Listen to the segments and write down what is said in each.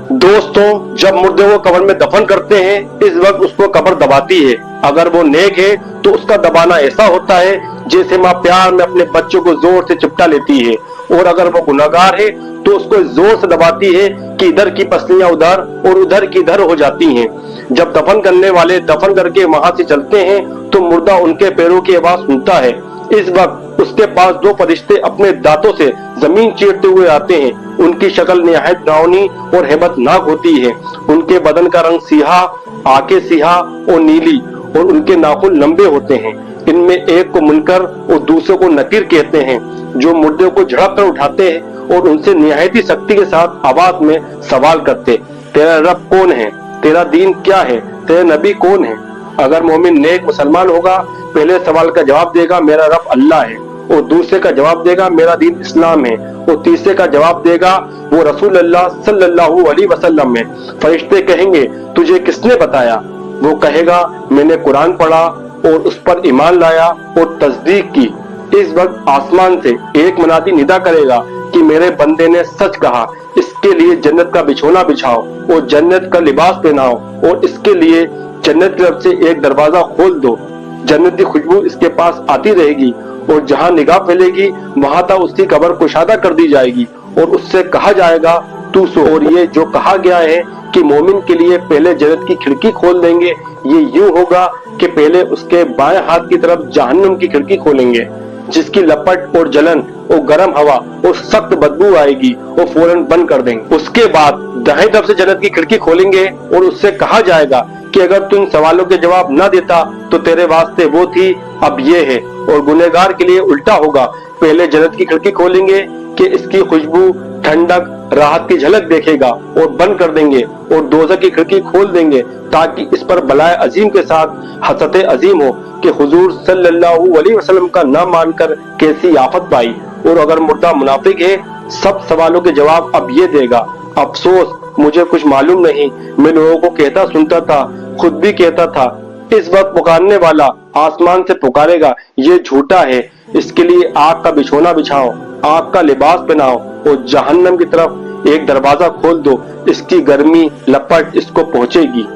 दोस्तों, जब मुर्दे को कब्र में दफन करते हैं, इस वक्त उसको कब्र दबाती है। अगर वो नेक है तो उसका दबाना ऐसा होता है जैसे माँ प्यार में अपने बच्चों को जोर से चिपटा लेती है, और अगर वो गुनाहगार है तो उसको जोर से दबाती है कि इधर की पसलियां उधर और उधर की इधर हो जाती हैं। जब दफन करने वाले दफन करके वहां से चलते हैं तो मुर्दा उनके पैरों की आवाज सुनता है। इस वक्त उसके पास दो फरिश्ते अपने दांतों से जमीन चीरते हुए आते हैं। उनकी शक्ल निहायत डरावनी और हैबतनाक होती है। उनके बदन का रंग सियाह, आंखें सियाह और नीली, और उनके नाखून लंबे होते हैं। इनमें एक को मुनकर और दूसरे को नकीर कहते हैं, जो मुर्दे को झड़प कर उठाते हैं और उनसे निहायती सख्ती के साथ आवाज में सवाल करते, तेरा रब कौन है, तेरा दीन क्या है, तेरे नबी कौन है। अगर मोमिन नेक मुसलमान होगा, पहले सवाल का जवाब देगा मेरा रब अल्लाह है, और दूसरे का जवाब देगा मेरा दीन इस्लाम है, और तीसरे का जवाब देगा वो रसूल अल्लाह सल्लल्लाहु अलैहि वसल्लम है। फरिश्ते कहेंगे तुझे किसने बताया? वो कहेगा मैंने कुरान पढ़ा और उस पर ईमान लाया और तस्दीक की। इस वक्त आसमान से एक मुनादी निदा करेगा कि मेरे बंदे ने सच कहा, इसके लिए जन्नत का बिछोना बिछाओ और जन्नत का लिबास पहनाओ, और इसके लिए जन्नत की तरफ से एक दरवाजा खोल दो। जन्नत की खुशबू इसके पास आती रहेगी, और जहाँ निगाह फैलेगी वहां तक उसकी कब्र कुशादा कर दी जाएगी, और उससे कहा जाएगा तू सो। और ये जो कहा गया है कि मोमिन के लिए पहले जन्नत की खिड़की खोल देंगे, ये यूं होगा कि पहले उसके बाएं हाथ की तरफ जहन्नम की खिड़की खोलेंगे, जिसकी लपट और जलन और गर्म हवा और सख्त बदबू आएगी, और फौरन बंद कर देंगे। उसके बाद दाएं तरफ से जन्नत की खिड़की खोलेंगे और उससे कहा जाएगा कि अगर तुम सवालों के जवाब न देता तो तेरे वास्ते वो थी, अब ये है। और गुनहगार के लिए उल्टा होगा, पहले जन्नत की खिड़की खोलेंगे कि इसकी खुशबू, ठंडक, राहत की झलक देखेगा, और बंद कर देंगे, और दोज़ख की खिड़की खोल देंगे ताकि इस पर बलाए अजीम के साथ हसरत अजीम हो कि हुजूर सल्लल्लाहु अलैहि वसल्लम का नाम मानकर कैसी आफत पाई। और अगर मुर्दा मुनाफिक है, सब सवालों के जवाब अब ये देगा, अफसोस मुझे कुछ मालूम नहीं, मैं लोगों को कहता सुनता था, खुद भी कहता था। इस वक्त पुकारने वाला आसमान से पुकारेगा, ये झूठा है, इसके लिए आग का बिछोना बिछाओ, आग का लिबास पहनाओ, और जहन्नम की तरफ एक दरवाजा खोल दो, इसकी गर्मी लपट इसको पहुंचेगी।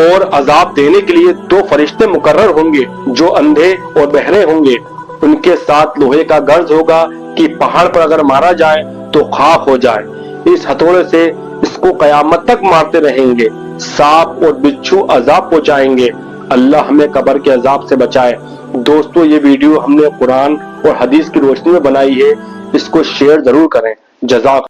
और अजाब देने के लिए दो फरिश्ते मुकर्रर होंगे जो अंधे और बहरे होंगे। उनके साथ लोहे का गर्ज होगा कि पहाड़ पर अगर मारा जाए तो खाक हो जाए। इस हथौड़े से इसको कयामत तक मारते रहेंगे। सांप और बिच्छू अजाब पहुंचाएंगे। अल्लाह हमें कब्र के अजाब से बचाए। दोस्तों, ये वीडियो हमने कुरान और हदीस की रोशनी में बनाई है, इसको शेयर जरूर करें। जज़ाक